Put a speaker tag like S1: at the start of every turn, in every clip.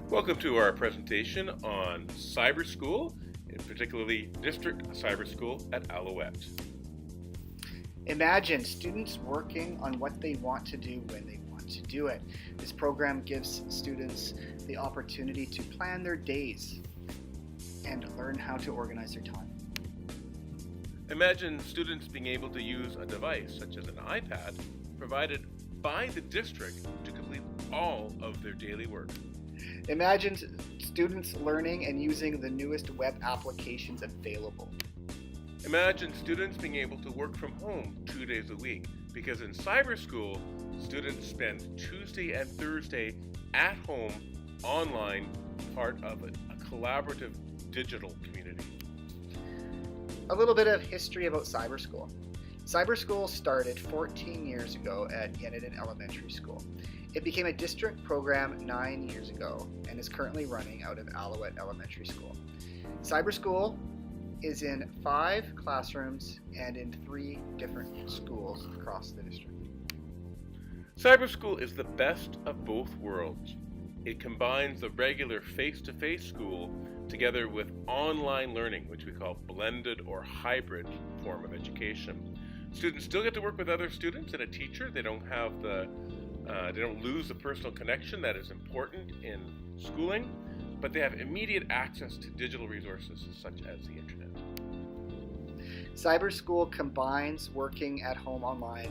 S1: Welcome to our presentation on Cyberschool, and particularly District Cyberschool at Alouette.
S2: Imagine students working on what they want to do when they want to do it. This program gives students the opportunity to plan their days and learn how to organize their time.
S1: Imagine students being able to use a device such as an iPad provided by the district to complete all of their daily work.
S2: Imagine students learning and using the newest web applications available.
S1: Imagine students being able to work from home 2 days a week, because in Cyberschool, students spend Tuesday and Thursday at home, online, part of a collaborative digital community.
S2: A little bit of history about Cyberschool. Cyberschool started 14 years ago at Yenadin Elementary School. It became a district program 9 years ago and is currently running out of Alouette Elementary School. Cyberschool is in 5 classrooms and in 3 different schools across the district.
S1: Cyberschool is the best of both worlds. It combines the regular face-to-face school together with online learning, which we call blended or hybrid form of education. Students still get to work with other students and a teacher. They don't lose the personal connection that is important in schooling, but they have immediate access to digital resources such as the internet.
S2: Cyberschool combines working at home online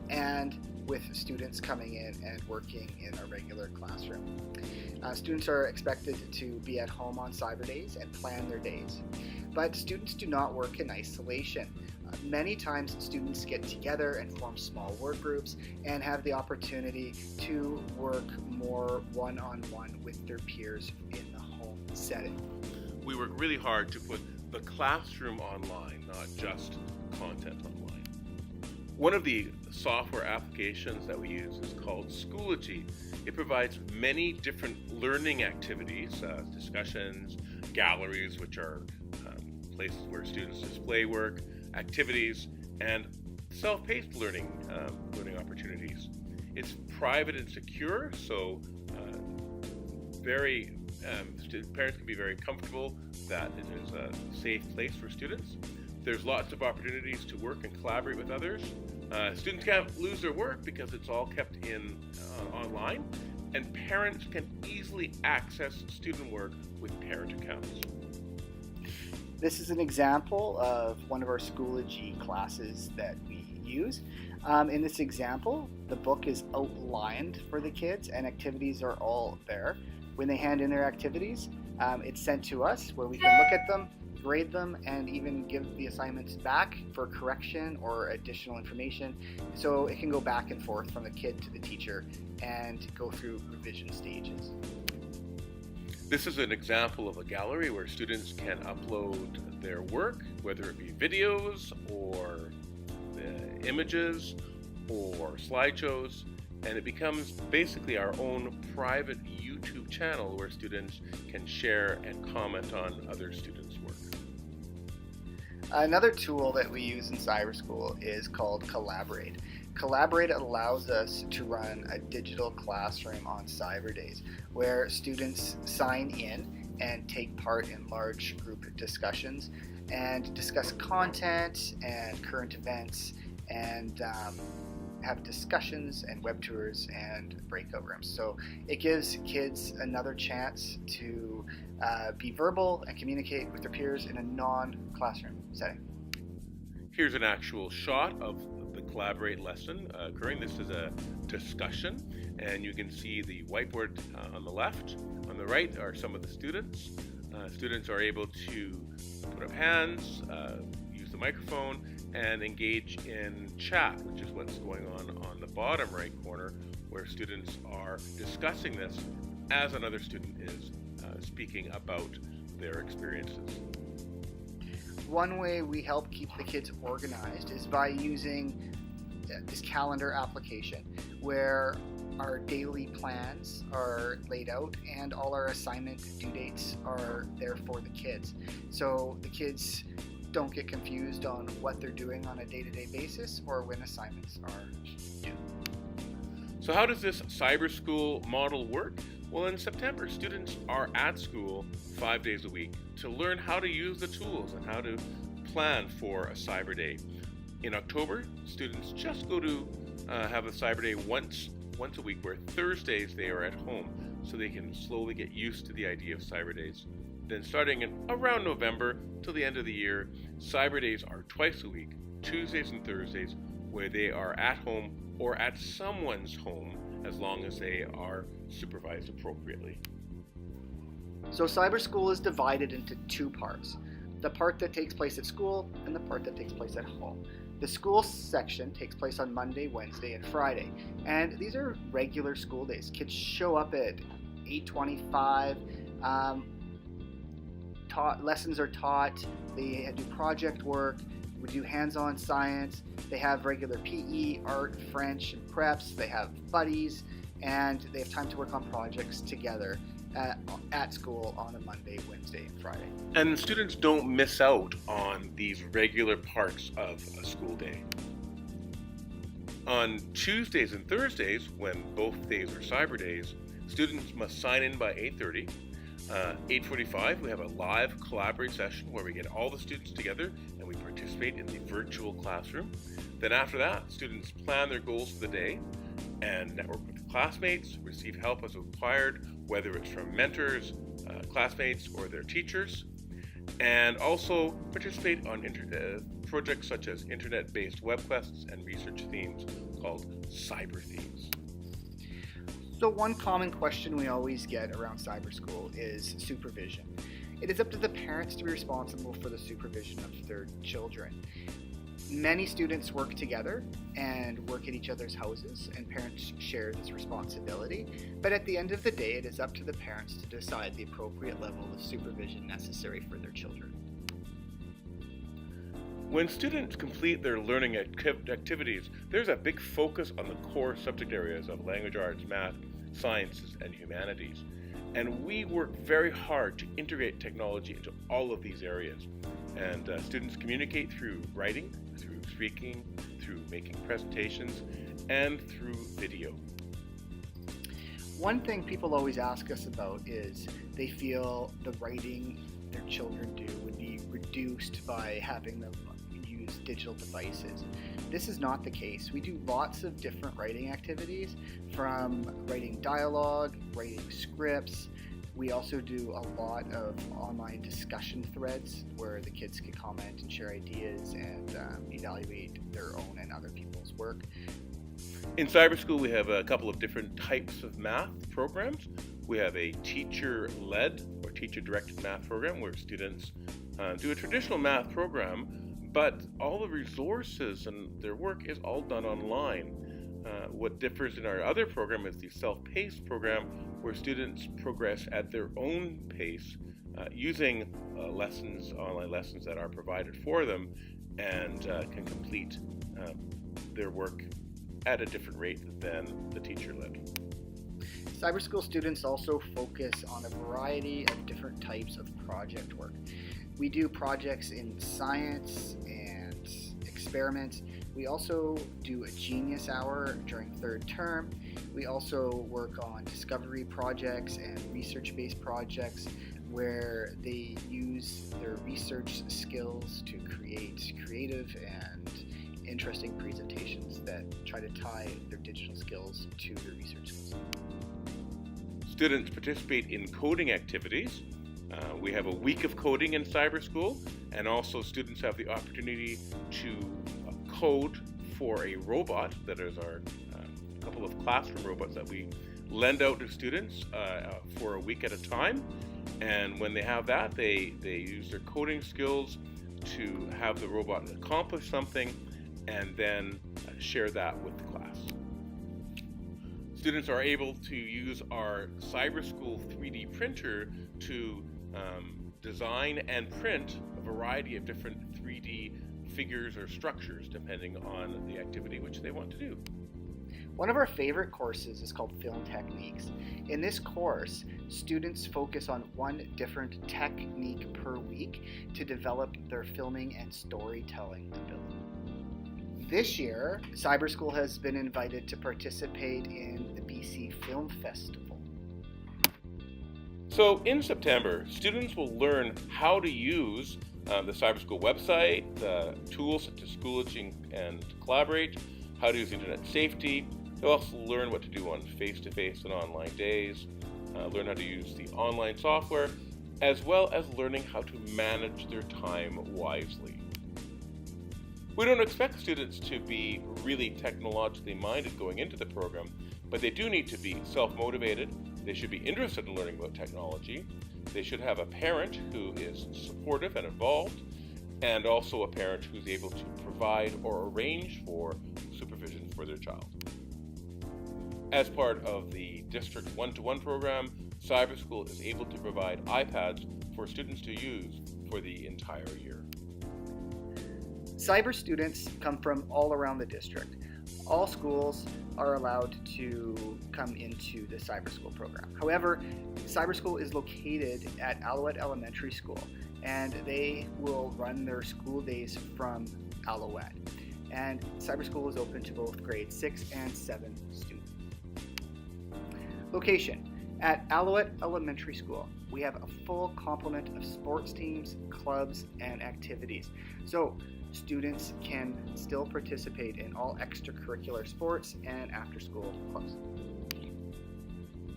S2: and with students coming in and working in a regular classroom. Students are expected to be at home on Cyber Days and plan their days. But students do not work in isolation. Many times students get together and form small work groups and have the opportunity to work more one-on-one with their peers in the home setting.
S1: We work really hard to put the classroom online, not just content online. One of the software applications that we use is called Schoology. It provides many different learning activities, discussions, galleries, which are places where students display work, activities, and self-paced learning opportunities. It's private and secure, so parents can be very comfortable that it is a safe place for students. There's lots of opportunities to work and collaborate with others. Students can't lose their work because it's all kept in online, and parents can easily access student work with parent accounts.
S2: This is an example of one of our Schoology classes that we use. In this example, the book is outlined for the kids and activities are all there. When they hand in their activities, it's sent to us where we can look at them, grade them, and even give the assignments back for correction or additional information. So it can go back and forth from the kid to the teacher and go through revision stages.
S1: This is an example of a gallery where students can upload their work, whether it be videos or images or slideshows, and it becomes basically our own private YouTube channel where students can share and comment on other students' work.
S2: Another tool that we use in Cyberschool is called Collaborate. Collaborate allows us to run a digital classroom on Cyber Days where students sign in and take part in large group discussions and discuss content and current events and have discussions and web tours and breakout rooms. So it gives kids another chance to be verbal and communicate with their peers in a non-classroom setting.
S1: Here's an actual shot of the Collaborate lesson occurring. This is a discussion, and you can see the whiteboard on the left. On the right are some of the students. Students are able to put up hands, use the microphone, and engage in chat, which is what's going on the bottom right corner, where students are discussing this as another student is speaking about their experiences.
S2: One way we help keep the kids organized is by using this calendar application where our daily plans are laid out and all our assignment due dates are there for the kids. So the kids don't get confused on what they're doing on a day-to-day basis or when assignments are due.
S1: So how does this Cyberschool model work? Well, in September, students are at school 5 days a week to learn how to use the tools and how to plan for a Cyber Day. In October, students just go to have a Cyber Day once a week, where Thursdays they are at home, so they can slowly get used to the idea of Cyber Days. Then starting in around November till the end of the year, Cyber Days are twice a week, Tuesdays and Thursdays, where they are at home or at someone's home, as long as they are supervised appropriately.
S2: So Cyberschool is divided into two parts: the part that takes place at school and the part that takes place at home. The school section takes place on Monday, Wednesday, and Friday, and these are regular school days. Kids show up at 8:25. Lessons are taught. They do project work. We do hands-on science. They have regular PE, art, French, and preps. They have buddies, and they have time to work on projects together at school on a Monday, Wednesday, and Friday.
S1: And students don't miss out on these regular parts of a school day. On Tuesdays and Thursdays, when both days are Cyber Days, students must sign in by 8:30. 8:45, we have a live Collaborate session where we get all the students together and we participate in the virtual classroom. Then after that, students plan their goals for the day and network with classmates, receive help as required, whether it's from mentors, classmates, or their teachers, and also participate on projects such as internet-based web quests and research themes called cyber themes.
S2: So one common question we always get around Cyberschool is supervision. It is up to the parents to be responsible for the supervision of their children. Many students work together and work at each other's houses, and parents share this responsibility. But at the end of the day, it is up to the parents to decide the appropriate level of supervision necessary for their children.
S1: When students complete their learning activities, there's a big focus on the core subject areas of language arts, math, sciences, and humanities. And we work very hard to integrate technology into all of these areas. And students communicate through writing, through speaking, through making presentations, and through video.
S2: One thing people always ask us about is they feel the writing their children do would be reduced by having them use digital devices. This is not the case. We do lots of different writing activities, from writing dialogue, writing scripts. We also do a lot of online discussion threads where the kids can comment and share ideas and evaluate their own and other people's work.
S1: In Cyberschool, we have a couple of different types of math programs. We have a teacher-led or teacher-directed math program where students do a traditional math program, but all the resources and their work is all done online. What differs in our other program is the self-paced program, where students progress at their own pace using online lessons that are provided for them, and can complete their work at a different rate than the teacher-led.
S2: Cyberschool students also focus on a variety of different types of project work. We do projects in science and experiments. We also do a Genius Hour during third term. We also work on discovery projects and research-based projects where they use their research skills to create creative and interesting presentations that try to tie their digital skills to their research skills.
S1: Students participate in coding activities. We have a week of coding in Cyberschool, and also students have the opportunity to code for a robot that is our couple of classroom robots that we lend out to students for a week at a time. And when they have that, they use their coding skills to have the robot accomplish something and then share that with the class. Students are able to use our Cyberschool 3D printer to design and print a variety of different 3D figures or structures depending on the activity which they want to do.
S2: One of our favorite courses is called Film Techniques. In this course, students focus on one different technique per week to develop their filming and storytelling ability. This year, Cyberschool has been invited to participate in the BC Film Festival.
S1: So in September, students will learn how to use the Cyberschool website, the tools such as Schoolaging and Collaborate, how to use internet safety. They'll also learn what to do on face-to-face and online days, learn how to use the online software, as well as learning how to manage their time wisely. We don't expect students to be really technologically minded going into the program, but they do need to be self-motivated. They should be interested in learning about technology. They should have a parent who is supportive and involved, and also a parent who's able to provide or arrange for supervision for their child. As part of the District One-to-One program, Cyberschool is able to provide iPads for students to use for the entire year.
S2: Cyber students come from all around the district. All schools are allowed to come into the Cyberschool program. However, Cyberschool is located at Alouette Elementary School, and they will run their school days from Alouette. And Cyberschool is open to both grade 6 and 7 students. Location. At Alouette Elementary School, we have a full complement of sports teams, clubs, and activities. So students can still participate in all extracurricular sports and after-school clubs.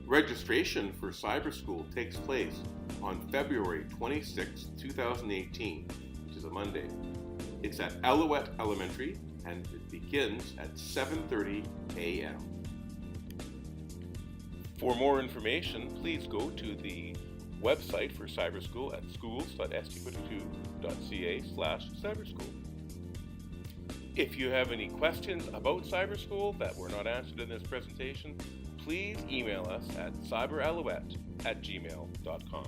S1: Registration for Cyberschool takes place on February 26, 2018, which is a Monday. It's at Alouette Elementary, and it begins at 7:30 a.m. For more information, please go to the website for Cyberschool at schools.st42.ca/cyberschool. If you have any questions about Cyberschool that were not answered in this presentation, please email us at cyberalouette@gmail.com.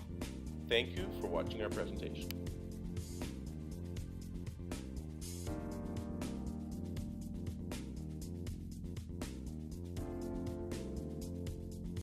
S1: Thank you for watching our presentation.